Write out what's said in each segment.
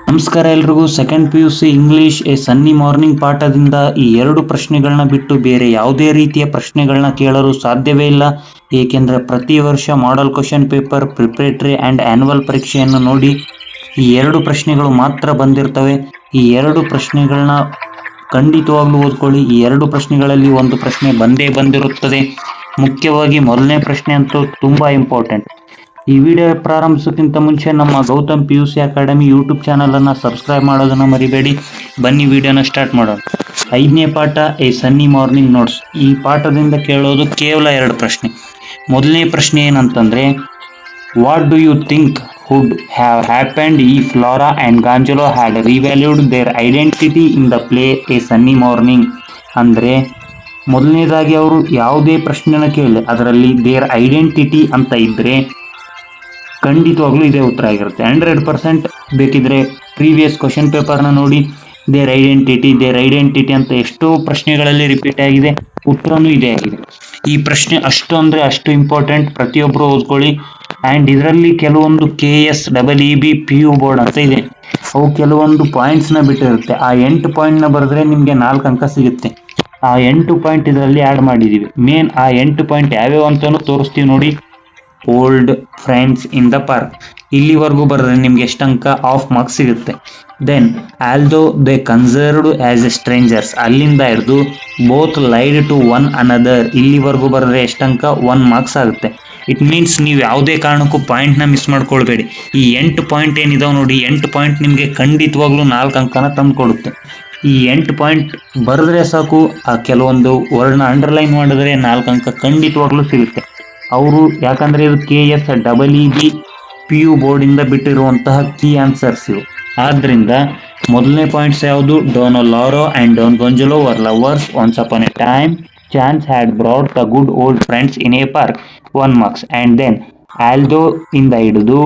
ನಮಸ್ಕಾರ ಎಲ್ರಿಗೂ. Second PUC English a sunny morning ಪಾಠದಿಂದ ಈ ಎರಡು ಪ್ರಶ್ನೆಗಳನ್ನ ಬಿಟ್ಟು ಬೇರೆ ಯಾವುದೇ ರೀತಿಯ ಪ್ರಶ್ನೆಗಳನ್ನ ಕೇಳಲು ಸಾಧ್ಯವೇ ಇಲ್ಲ. ಏಕೆಂದರೆ ಪ್ರತಿ ವರ್ಷ model question paper, preparatory and annual ಪರೀಕ್ಷೆಯನ್ನು ನೋಡಿ ಈ ಎರಡು ಪ್ರಶ್ನೆಗಳು ಮಾತ್ರ ಬಂದಿರ್ತವೆ. ಈ ಎರಡು ಪ್ರಶ್ನೆಗಳನ್ನ ಖಂಡಿತವಾಗ್ಲೂ ಓದ್ಕೊಳ್ಳಿ. ಈ ಎರಡು ಪ್ರಶ್ನೆಗಳಲ್ಲಿ ಒಂದು ಪ್ರಶ್ನೆ ಬಂದೇ ಬಂದಿರುತ್ತದೆ. ಮುಖ್ಯವಾಗಿ ಮೊದಲನೇ ಪ್ರಶ್ನೆ ಅಂತೂ ತುಂಬಾ ಇಂಪಾರ್ಟೆಂಟ್. ಈ ವಿಡಿಯೋ ಪ್ರಾರಂಭಿಸೋಕ್ಕಿಂತ ಮುಂಚೆ ನಮ್ಮ ಗೌತಮ್ PUC ಅಕಾಡೆಮಿ ಯೂಟ್ಯೂಬ್ ಚಾನಲನ್ನು ಸಬ್ಸ್ಕ್ರೈಬ್ ಮಾಡೋದನ್ನು ಮರಿಬೇಡಿ. ಬನ್ನಿ ವಿಡಿಯೋನ ಸ್ಟಾರ್ಟ್ ಮಾಡೋಣ. 5ನೇ ಪಾಠ ಎ ಸನ್ನಿ ಮಾರ್ನಿಂಗ್ ನೋಟ್ಸ್. ಈ ಪಾಠದಿಂದ ಕೇಳೋದು ಕೇವಲ ಎರಡು ಪ್ರಶ್ನೆ. ಮೊದಲನೇ ಪ್ರಶ್ನೆ ಏನಂತಂದರೆ, what do you think would have happened if Laura and Gonzalo had revalued their identity in the play a sunny morning. ಅಂದರೆ ಮೊದಲನೇದಾಗಿ ಅವರು ಯಾವುದೇ ಪ್ರಶ್ನೆನ ಕೇಳಿ ಅದರಲ್ಲಿ ದೇರ್ ಐಡೆಂಟಿಟಿ ಅಂತ ಇದ್ದರೆ ಖಂಡಿತವಾಗ್ಲೂ ಇದೇ ಉತ್ತರ ಆಗಿರುತ್ತೆ. 100% ಬೇಕಿದ್ರೆ ಪ್ರೀವಿಯಸ್ ಕ್ವಶನ್ ಪೇಪರ್ನ ನೋಡಿ. ದೇರ್ ಐಡೆಂಟಿಟಿ ಅಂತ ಎಷ್ಟೋ ಪ್ರಶ್ನೆಗಳಲ್ಲಿ ರಿಪೀಟ್ ಆಗಿದೆ, ಉತ್ತರನೂ ಇದೇ ಆಗಿದೆ. ಈ ಪ್ರಶ್ನೆ ಅಷ್ಟು ಅಂದರೆ ಅಷ್ಟು ಇಂಪಾರ್ಟೆಂಟ್, ಪ್ರತಿಯೊಬ್ಬರು ಓದ್ಕೊಳ್ಳಿ. ಆ್ಯಂಡ್ ಇದರಲ್ಲಿ ಕೆಲವೊಂದು KS EEB PU ಬೋರ್ಡ್ ಅಂತ ಇದೆ, ಅವು ಕೆಲವೊಂದು ಪಾಯಿಂಟ್ಸ್ನ ಬಿಟ್ಟಿರುತ್ತೆ. ಆ 8 ಪಾಯಿಂಟ್ನ ಬರೆದ್ರೆ ನಿಮಗೆ 4 ಅಂಕ ಸಿಗುತ್ತೆ. ಆ 8 ಪಾಯಿಂಟ್ ಇದರಲ್ಲಿ ಆ್ಯಡ್ ಮಾಡಿದ್ದೀವಿ. ಮೇನ್ ಆ 8 ಪಾಯಿಂಟ್ ಯಾವ್ಯಾವ ಅಂತಲೂ ತೋರಿಸ್ತೀವಿ ನೋಡಿ. Old friends in the park, ಇಲ್ಲಿವರೆಗೂ ಬರೆದ್ರೆ ನಿಮ್ಗೆ ಎಷ್ಟು ಅಂಕ? ಆಫ್ ಮಾರ್ಕ್ಸ್ ಸಿಗುತ್ತೆ. Then although they conversed as a strangers, ಅಲ್ಲಿಂದ ಹಿಡಿದು both lied to one another, ಇಲ್ಲಿವರೆಗೂ ಬರೆದ್ರೆ ಎಷ್ಟು ಅಂಕ? 1 ಮಾರ್ಕ್ಸ್ ಆಗುತ್ತೆ. ಇಟ್ ಮೀನ್ಸ್ ನೀವು ಯಾವುದೇ ಕಾರಣಕ್ಕೂ ಪಾಯಿಂಟ್ನ ಮಿಸ್ ಮಾಡ್ಕೊಳ್ಬೇಡಿ. ಈ 8 ಪಾಯಿಂಟ್ ಏನಿದಾವೆ ನೋಡಿ, 8 ಪಾಯಿಂಟ್ ನಿಮಗೆ ಖಂಡಿತವಾಗ್ಲೂ 4 ಅಂಕನ ತಂದು ಕೊಡುತ್ತೆ. ಈ 8 ಪಾಯಿಂಟ್ ಬರೆದ್ರೆ ಸಾಕು. ಆ ಕೆಲವೊಂದು ವರ್ಡ್ನ ಅಂಡರ್ಲೈನ್ ಮಾಡಿದ್ರೆ 4 ಅಂಕ ಖಂಡಿತವಾಗ್ಲೂ ಸಿಗುತ್ತೆ. ಅವರು ಯಾಕಂದರೆ ಇದು KS EEB PU ಬೋರ್ಡಿಂದ ಬಿಟ್ಟಿರುವಂತಹ ಕೀ ಆನ್ಸರ್ಸ್ ಇವು. ಆದ್ದರಿಂದ ಮೊದಲನೇ ಪಾಯಿಂಟ್ಸ್ ಯಾವುದು? Dona Laura and Don Gonzalo were lovers once upon a time, chance had brought the good old friends in a park, 1 marks. And then although ಇಂದ ಹಿಡಿದು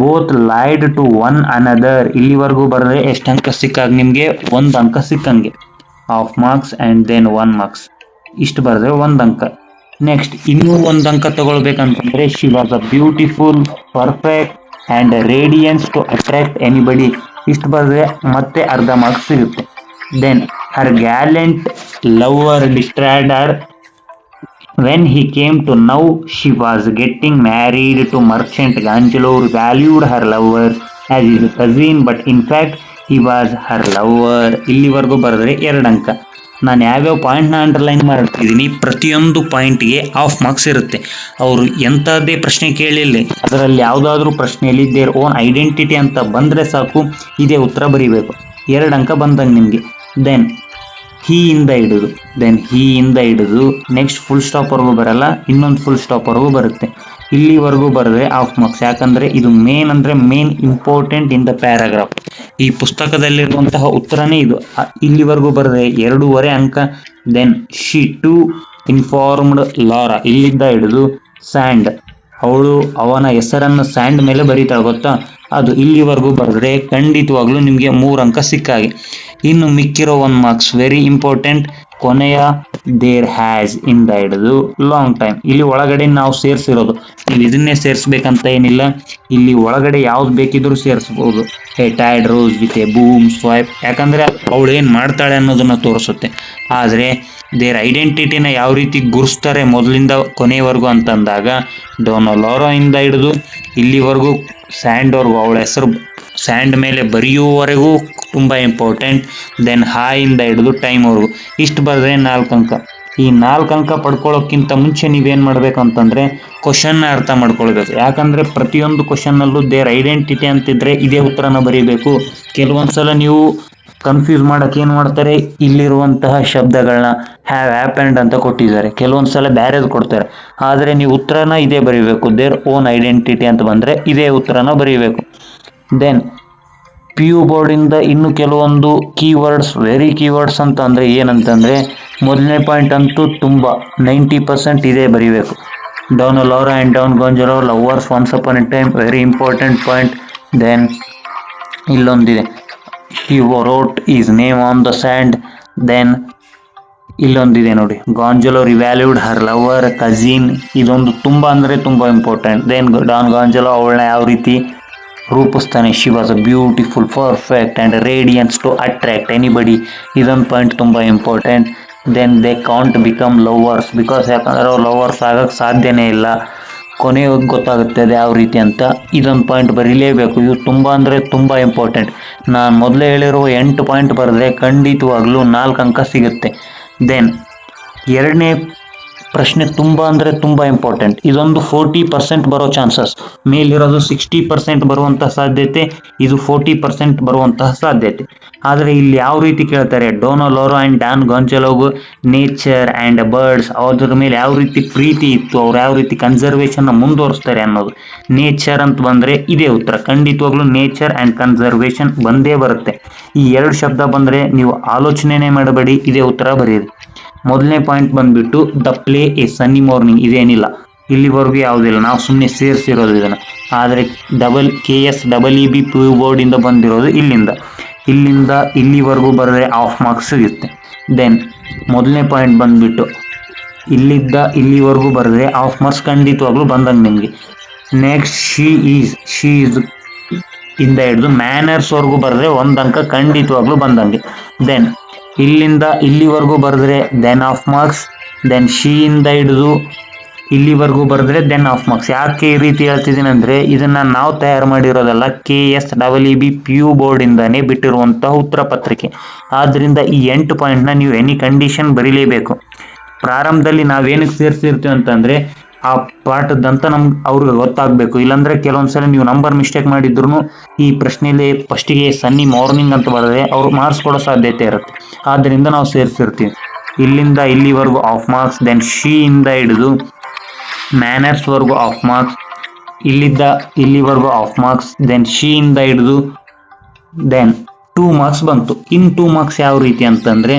both lied to one another, ಇಲ್ಲಿವರೆಗೂ ಬರೆದ್ರೆ ಎಷ್ಟು ಅಂಕ ಸಿಕ್ಕಾಗ ನಿಮಗೆ? 1 ಅಂಕ ಸಿಕ್ಕಂಗೆ, half marks. And then 1 marks. ಇಷ್ಟು ಬರೆದ್ರೆ 1 ಅಂಕ. ನೆಕ್ಸ್ಟ್ ಇನ್ನೂ 1 ಅಂಕ ತಗೊಳ್ಬೇಕಂತಂದ್ರೆ, she was a beautiful, perfect and radiance to attract anybody, ಇಷ್ಟು ಬರೆದ್ರೆ ಮತ್ತೆ ಅರ್ಧ ಮಾರ್ಕ್ಸ್ ಸಿಗುತ್ತೆ. Then her gallant lover destroyed when he came to know she was getting married to merchant Gonzalo valued her lover as his cousin but in fact he was her lover, ಇಲ್ಲಿವರೆಗೂ ಬರೆದ್ರೆ 2 ಅಂಕ. ನಾನು ಯಾವ್ಯಾವ ಪಾಯಿಂಟ್ನ underline ಮಾಡ್ತಿದ್ದೀನಿ, ಪ್ರತಿಯೊಂದು ಪಾಯಿಂಟ್ಗೆ half marks ಇರುತ್ತೆ. ಅವರು ಎಂಥದ್ದೇ ಪ್ರಶ್ನೆ ಕೇಳಿಲ್ಲ, ಅದರಲ್ಲಿ ಯಾವುದಾದ್ರೂ ಪ್ರಶ್ನೆಯಲ್ಲಿ ದೇರ್ ಓನ್ ಐಡೆಂಟಿಟಿ ಅಂತ ಬಂದರೆ ಸಾಕು, ಇದೇ ಉತ್ತರ ಬರೀಬೇಕು. 2 ಅಂಕ ಬಂದಂಗೆ ನಿಮಗೆ. ದೆನ್ ಹೀ ಇಂದ ಹಿಡಿದು ನೆಕ್ಸ್ಟ್ ಫುಲ್ ಸ್ಟಾಪ್ವರೆಗೂ ಬರಲ್ಲ, ಇನ್ನೊಂದು ಫುಲ್ ಸ್ಟಾಪ್ವರೆಗೂ ಬರುತ್ತೆ. ಇಲ್ಲಿವರೆಗೂ ಬರೆದ್ರೆ ಹಾಫ್ ಮಾರ್ಕ್ಸ್. ಯಾಕಂದರೆ ಇದು main important in the paragraph. ಈ ಪುಸ್ತಕದಲ್ಲಿರುವಂತಹ ಉತ್ತರನೇ ಇದು. ಇಲ್ಲಿವರೆಗೂ ಬರೆದ್ರೆ 2.5 ಅಂಕ. Then she to informed Laura, ಇಲ್ಲಿಂದ ಹಿಡಿದು ಸ್ಯಾಂಡ್, ಅವನ ಹೆಸರನ್ನು ಸ್ಯಾಂಡ್ ಮೇಲೆ ಬರೀತಾಳೆ ಗೊತ್ತಾ, ಅದು ಇಲ್ಲಿವರೆಗೂ ಬರೆದ್ರೆ ಖಂಡಿತವಾಗ್ಲೂ ನಿಮಗೆ 3 ಅಂಕ ಸಿಕ್ಕಾಗಿ. ಇನ್ನು ಮಿಕ್ಕಿರೋ 1 ಮಾರ್ಕ್ಸ್ ವೆರಿ ಇಂಪಾರ್ಟೆಂಟ್. ಕೊನೆಯ ದೇರ್ ಹ್ಯಾಸ್ ಇಂದ ಹಿಡಿದು ಲಾಂಗ್ ಟೈಮ್, ಇಲ್ಲಿ ಒಳಗಡೆ ನಾವು ಸೇರಿಸಿರೋದು, ನೀವು ಇದನ್ನೇ ಸೇರಿಸ್ಬೇಕಂತ ಏನಿಲ್ಲ. ಇಲ್ಲಿ ಒಳಗಡೆ ಯಾವ್ದು ಬೇಕಿದ್ರೂ ಸೇರಿಸ್ಬೋದು. A tide rose with a boom swipe, ಯಾಕಂದರೆ ಅವಳು ಏನು ಮಾಡ್ತಾಳೆ ಅನ್ನೋದನ್ನು ತೋರಿಸುತ್ತೆ. ಆದರೆ ದೇರ್ ಐಡೆಂಟಿಟಿನ ಯಾವ ರೀತಿ ಗುರುಸ್ತಾರೆ ಮೊದಲಿಂದ ಕೊನೆಯವರೆಗೂ ಅಂತಂದಾಗ, ಡೋನೋ ಲಾರೋ ಇಂದ ಹಿಡಿದು ಇಲ್ಲಿವರೆಗೂ ಸ್ಯಾಂಡ್ವರೆಗೂ, ಅವಳ ಹೆಸರು ಸ್ಯಾಂಡ್ ಮೇಲೆ ಬರೆಯುವವರೆಗೂ ತುಂಬ ಇಂಪಾರ್ಟೆಂಟ್. ದೆನ್ ಹಾಯಿಂದ ಹಿಡಿದು ಟೈಮ್ವರೆಗೂ, ಇಷ್ಟು ಬರೆದ್ರೆ 4 ಅಂಕ. ಈ 4 ಅಂಕ ಪಡ್ಕೊಳ್ಳೋಕ್ಕಿಂತ ಮುಂಚೆ ನೀವೇನು ಮಾಡಬೇಕು ಅಂತಂದರೆ ಕ್ವಶನ್ನ ಅರ್ಥ ಮಾಡ್ಕೊಳ್ಬೇಕು. ಯಾಕಂದರೆ ಪ್ರತಿಯೊಂದು ಕ್ವಶನ್ನಲ್ಲೂ ದೇರ್ ಐಡೆಂಟಿಟಿ ಅಂತಿದ್ರೆ ಇದೇ ಉತ್ತರನ ಬರೀಬೇಕು. ಕೆಲವೊಂದು ಸಲ ನೀವು ಕನ್ಫ್ಯೂಸ್ ಮಾಡೋಕೆ ಏನು ಮಾಡ್ತಾರೆ, ಇಲ್ಲಿರುವಂತಹ ಶಬ್ದಗಳನ್ನ ಹ್ಯಾವ್ ಹ್ಯಾಪೆಂಡ್ ಅಂತ ಕೊಟ್ಟಿದ್ದಾರೆ, ಕೆಲವೊಂದು ಸಲ ಬ್ಯಾರೇದು ಕೊಡ್ತಾರೆ. ಆದರೆ ನೀವು ಉತ್ತರನ ಇದೇ ಬರೀಬೇಕು. ದೇರ್ ಓನ್ ಐಡೆಂಟಿಟಿ ಅಂತ ಬಂದರೆ ಇದೇ ಉತ್ತರನ ಬರೀಬೇಕು. ದೆನ್ PU ಬೋರ್ಡಿಂದ ಇನ್ನು ಕೆಲವೊಂದು ಕೀವರ್ಡ್ಸ್, ವೆರಿ ಕೀವರ್ಡ್ಸ್ ಅಂತ ಅಂದರೆ ಏನಂತಂದರೆ, ಮೊದಲನೇ ಪಾಯಿಂಟ್ ಅಂತೂ ತುಂಬ 90% ಇದೇ ಬರೀಬೇಕು. Dona Laura and Don Gonzalo lovers once upon a time, very important point. Then ಇಲ್ಲೊಂದಿದೆ, he wrote his name on the sand. Then ಇಲ್ಲೊಂದಿದೆ ನೋಡಿ, Gonzalo revalued her lover cousin. ಇದೊಂದು ತುಂಬ ಅಂದರೆ ತುಂಬ ಇಂಪಾರ್ಟೆಂಟ್. ದೆನ್ ಡಾನ್ ಗಾಂಜಲೋ ಅವಳನ್ನ ಯಾವ ರೀತಿ ರೂಪಿಸ್ತಾನೆ, she was a beautiful perfect and radiance to attract anybody. ಇದೊಂದು ಪಾಯಿಂಟ್ ತುಂಬ important. Then they can't become lovers because ಯಾಕಂದರೆ ಅವ್ರು ಲವರ್ಸ್ ಆಗೋಕ್ಕೆ ಸಾಧ್ಯನೇ ಇಲ್ಲ, ಕೊನೆಗೆ ಗೊತ್ತಾಗುತ್ತೆ ಅದು ಯಾವ ರೀತಿ ಅಂತ. ಇದೊಂದು ಪಾಯಿಂಟ್ ಬರೀಲೇಬೇಕು. ಇವು ತುಂಬ ಅಂದರೆ ತುಂಬ ಇಂಪಾರ್ಟೆಂಟ್. ನಾನು ಮೊದಲೇ ಹೇಳಿರುವ 8 ಪಾಯಿಂಟ್ ಬರೆದ್ರೆ ಖಂಡಿತವಾಗ್ಲೂ 4 ಅಂಕ ಸಿಗುತ್ತೆ. ದೆನ್ ಎರಡನೇ ಪ್ರಶ್ನೆ ತುಂಬ ಅಂದರೆ ತುಂಬ ಇಂಪಾರ್ಟೆಂಟ್. ಇದೊಂದು 40% ಬರೋ ಚಾನ್ಸಸ್. ಮೇಲಿರೋದು 60% ಬರುವಂತಹ ಸಾಧ್ಯತೆ, ಇದು 40% ಬರುವಂತಹ ಸಾಧ್ಯತೆ. ಆದರೆ ಇಲ್ಲಿ ಯಾವ ರೀತಿ ಕೇಳ್ತಾರೆ, ಡೋನೋ ಲೋರೋ ಆ್ಯಂಡ್ ಡಾನ್ ಗಾಂಜಲೋಗೂ ನೇಚರ್ ಆ್ಯಂಡ್ ಬರ್ಡ್ಸ್ ಅದ್ರ ಮೇಲೆ ಯಾವ ರೀತಿ ಪ್ರೀತಿ ಇತ್ತು, ಅವ್ರು ಯಾವ ರೀತಿ ಕನ್ಸರ್ವೇಷನ್ನ ಮುಂದುವರಿಸ್ತಾರೆ ಅನ್ನೋದು. ನೇಚರ್ ಅಂತ ಬಂದರೆ ಇದೇ ಉತ್ತರ. ಖಂಡಿತವಾಗ್ಲೂ ನೇಚರ್ ಆ್ಯಂಡ್ ಕನ್ಸರ್ವೇಷನ್ ಬಂದೇ ಬರುತ್ತೆ. ಈ 2 ಶಬ್ದ ಬಂದರೆ ನೀವು ಆಲೋಚನೆನೇ ಮಾಡಬೇಡಿ, ಇದೇ ಉತ್ತರ ಬರೆಯಿರಿ. ಮೊದಲನೇ ಪಾಯಿಂಟ್ ಬಂದ್ಬಿಟ್ಟು the play a sunny morning. ಇದೇನಿಲ್ಲ, ಇಲ್ಲಿವರೆಗೂ ಯಾವುದಿಲ್ಲ, ನಾವು ಸುಮ್ಮನೆ ಸೇರಿಸಿರೋದು ಇದನ್ನು. ಆದರೆ KSEEB PU ಬೋರ್ಡಿಂದ ಬಂದಿರೋದು ಇಲ್ಲಿಂದ ಇಲ್ಲಿವರೆಗೂ ಬರೆದ್ರೆ ಆಫ್ ಮಾರ್ಕ್ಸ್ ಸಿಗುತ್ತೆ. ದೆನ್ ಮೊದಲನೇ ಪಾಯಿಂಟ್ ಬಂದ್ಬಿಟ್ಟು ಇಲ್ಲಿವರೆಗೂ ಬರೆದ್ರೆ ಆಫ್ ಮಾರ್ಕ್ಸ್ ಖಂಡಿತವಾಗ್ಲೂ ಬಂದಂಗೆ ನಿಮಗೆ. ನೆಕ್ಸ್ಟ್ ಶಿ ಈಸ್ ಇಂದ ಹಿಡಿದು ಮ್ಯಾನರ್ಸ್ವರೆಗೂ ಬರೆದ್ರೆ 1 ಅಂಕ ಖಂಡಿತವಾಗ್ಲೂ ಬಂದಂಗೆ. ದೆನ್ ಇಲ್ಲಿಂದ ಇಲ್ಲಿವರೆಗೂ ಬರೆದ್ರೆ ದೆನ್ ಆಫ್ ಮಾರ್ಕ್ಸ್. ದೆನ್ ಶೀಯಿಂದ ಹಿಡಿದು ಇಲ್ಲಿವರೆಗೂ ಬರೆದ್ರೆ ದೆನ್ ಆಫ್ ಮಾರ್ಕ್ಸ್. ಯಾಕೆ ಈ ರೀತಿ ಹೇಳ್ತಿದ್ದೀನಿ ಅಂದರೆ, ಇದನ್ನು ನಾವು ತಯಾರು ಮಾಡಿರೋದಲ್ಲ, KSEEB PU ಬೋರ್ಡಿಂದಾನೇ ಬಿಟ್ಟಿರುವಂತಹ ಉತ್ತರ ಪತ್ರಿಕೆ. ಆದ್ದರಿಂದ ಈ 8 ಪಾಯಿಂಟ್ನ ನೀವು ಎನಿ ಕಂಡೀಷನ್ ಬರೀಲೇಬೇಕು. ಪ್ರಾರಂಭದಲ್ಲಿ ನಾವೇನಕ್ಕೆ ಸೇರಿಸಿರ್ತೀವಿ ಅಂತಂದರೆ ಆ ಪಾಠದಂತ ಅವ್ರಿಗೆ ಗೊತ್ತಾಗಬೇಕು. ಇಲ್ಲಾಂದರೆ ಕೆಲವೊಂದ್ಸಲ ನೀವು ನಂಬರ್ ಮಿಸ್ಟೇಕ್ ಮಾಡಿದ್ರು ಈ ಪ್ರಶ್ನೆಯಲ್ಲಿ ಫಸ್ಟಿಗೆ ಸನ್ನಿ ಮಾರ್ನಿಂಗ್ ಅಂತ ಬರೆದ್ರೆ ಅವ್ರು ಮಾರ್ಕ್ಸ್ ಕೊಡೋ ಸಾಧ್ಯತೆ ಇರುತ್ತೆ. ಆದ್ದರಿಂದ ನಾವು ಸೇರಿಸಿರ್ತೀವಿ. ಇಲ್ಲಿಂದ ಇಲ್ಲಿವರೆಗೂ ಆಫ್ ಮಾರ್ಕ್ಸ್. ದೆನ್ ಶೀಯಿಂದ ಹಿಡಿದು ಮ್ಯಾನರ್ಸ್ವರೆಗೂ ಆಫ್ ಮಾರ್ಕ್ಸ್. ಇಲ್ಲಿವರೆಗೂ ಆಫ್ ಮಾರ್ಕ್ಸ್. ದೆನ್ ಶೀಯಿಂದ ಹಿಡಿದು ದೆನ್ 2 ಮಾರ್ಕ್ಸ್ ಬಂತು. 2 ಮಾರ್ಕ್ಸ್ ಯಾವ ರೀತಿ ಅಂತಂದರೆ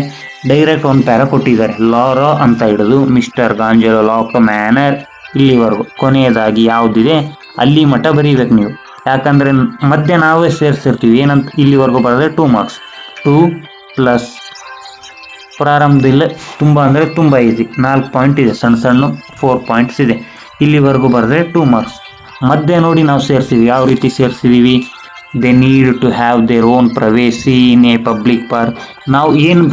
ಡೈರೆಕ್ಟ್ 1 ಪ್ಯಾರ ಕೊಟ್ಟಿದ್ದಾರೆ. ಲಾರೋ ಅಂತ ಹಿಡಿದು ಮಿಸ್ಟರ್ ಗಾಂಜಲೋ ಲಾಕ್ ಮ್ಯಾನರ್ ಇಲ್ಲಿವರೆಗೂ, ಕೊನೆಯದಾಗಿ ಯಾವುದಿದೆ ಅಲ್ಲಿ ಮಟ್ಟ ಬರೀಬೇಕು ನೀವು. ಯಾಕಂದರೆ ಮಧ್ಯೆ ನಾವೇ ಸೇರಿಸಿರ್ತೀವಿ. ಏನಂತ ಇಲ್ಲಿವರೆಗೂ ಬರೆದ್ರೆ 2 ಮಾರ್ಕ್ಸ್. 2 ಪ್ಲಸ್ ಪ್ರಾರಂಭದಲ್ಲಿ ತುಂಬ ಅಂದರೆ ತುಂಬ ಈಸಿ, 4 ಪಾಯಿಂಟ್ ಇದೆ, ಸಣ್ಣ 4 ಪಾಯಿಂಟ್ಸ್ ಇದೆ. ಇಲ್ಲಿವರೆಗೂ ಬರೆದ್ರೆ 2 ಮಾರ್ಕ್ಸ್. ಮಧ್ಯೆ ನೋಡಿ ನಾವು ಸೇರಿಸಿದ್ವಿ, ಯಾವ ರೀತಿ ಸೇರಿಸಿದೀವಿ, they need to have their own privacy in a public park.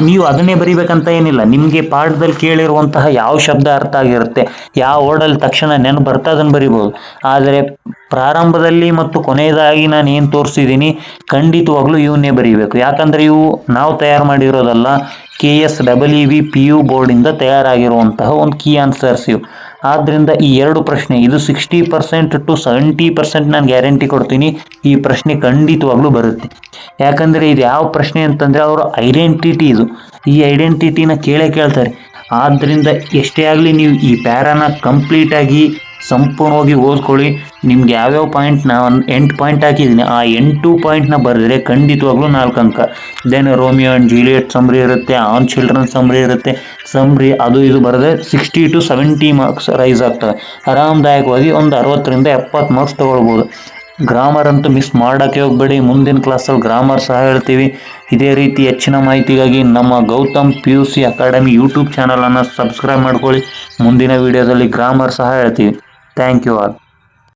ನೀವು ಅದನ್ನೇ ಬರೀಬೇಕಂತ ಏನಿಲ್ಲ. ನಿಮಗೆ ಪಾಠದಲ್ಲಿ ಕೇಳಿರುವಂತಹ ಯಾವ ಶಬ್ದ ಅರ್ಥ ಆಗಿರುತ್ತೆ, ಯಾವ ವರ್ಡಲ್ಲಿ ತಕ್ಷಣ ನೆನಪು ಬರ್ತಾ ಅದನ್ನು ಬರಿಬೋದು. ಆದರೆ ಪ್ರಾರಂಭದಲ್ಲಿ ಮತ್ತು ಕೊನೆಯದಾಗಿ ನಾನು ಏನು ತೋರಿಸಿದ್ದೀನಿ ಖಂಡಿತವಾಗ್ಲೂ ಇವನ್ನೇ ಬರೀಬೇಕು. ಯಾಕಂದರೆ ಇವು ನಾವು ತಯಾರು ಮಾಡಿರೋದಲ್ಲ, KSEEB PU ಬೋರ್ಡಿಂದ ತಯಾರಾಗಿರುವಂತಹ ಒಂದು ಕೀ ಆನ್ಸರ್ಸ್ ಇವು. ಆದ್ದರಿಂದ ಈ 2 ಪ್ರಶ್ನೆ, ಇದು 60% to 70% ನಾನು ಗ್ಯಾರಂಟಿ ಕೊಡ್ತೀನಿ ಈ ಪ್ರಶ್ನೆ ಖಂಡಿತವಾಗ್ಲೂ ಬರುತ್ತೆ. ಯಾಕಂದರೆ ಇದು ಯಾವ ಪ್ರಶ್ನೆ ಅಂತಂದರೆ ಅವರ ಐಡೆಂಟಿಟಿ, ಈ ಐಡೆಂಟಿಟಿನ ಕೇಳ್ತಾರೆ. ಆದ್ದರಿಂದ ಎಷ್ಟೇ ಆಗಲಿ ನೀವು ಈ ಪ್ಯಾರಾನ ಕಂಪ್ಲೀಟಾಗಿ ಸಂಪೂರ್ಣವಾಗಿ ಓದ್ಕೊಳ್ಳಿ. ನಿಮ್ಗೆ ಯಾವ್ಯಾವ ಪಾಯಿಂಟ್ ನಾನು 8 ಪಾಯಿಂಟ್ ಹಾಕಿದ್ದೀನಿ, ಆ 8 ಪಾಯಿಂಟ್ನ ಬರೆದ್ರೆ ಖಂಡಿತವಾಗ್ಲೂ 4 ಅಂಕ. ದೆನ್ ರೋಮಿಯೋ ಆ್ಯಂಡ್ ಜೂಲಿಯೆಟ್ ಸಮ್ರಿ ಇರುತ್ತೆ, ಆನ್ ಚಿಲ್ಡ್ರನ್ ಸಮ್ರಿ ಇರುತ್ತೆ. ಸಮ್ರಿ ಅದು ಇದು ಬರೆದ್ರೆ 60 to 70 ಮಾರ್ಕ್ಸ್ ರೈಸ್ ಆಗ್ತವೆ. ಆರಾಮದಾಯಕವಾಗಿ ಒಂದು 60ರಿಂದ 70 ಮಾರ್ಕ್ಸ್ ತೊಗೊಳ್ಬೋದು. ಗ್ರಾಮರ್ ಅಂತೂ ಮಿಸ್ ಮಾಡೋಕ್ಕೆ ಹೋಗಬೇಡಿ. ಮುಂದಿನ ಕ್ಲಾಸಲ್ಲಿ ಗ್ರಾಮರ್ ಸಹ ಹೇಳ್ತೀವಿ. ಇದೇ ರೀತಿ ಹೆಚ್ಚಿನ ಮಾಹಿತಿಗಾಗಿ ನಮ್ಮ ಗೌತಮ್ PUC ಅಕಾಡೆಮಿ ಯೂಟ್ಯೂಬ್ ಚಾನಲನ್ನು ಸಬ್ಸ್ಕ್ರೈಬ್ ಮಾಡ್ಕೊಳ್ಳಿ. ಮುಂದಿನ ವಿಡಿಯೋದಲ್ಲಿ ಗ್ರಾಮರ್ ಸಹ ಹೇಳ್ತೀವಿ. Thank you all.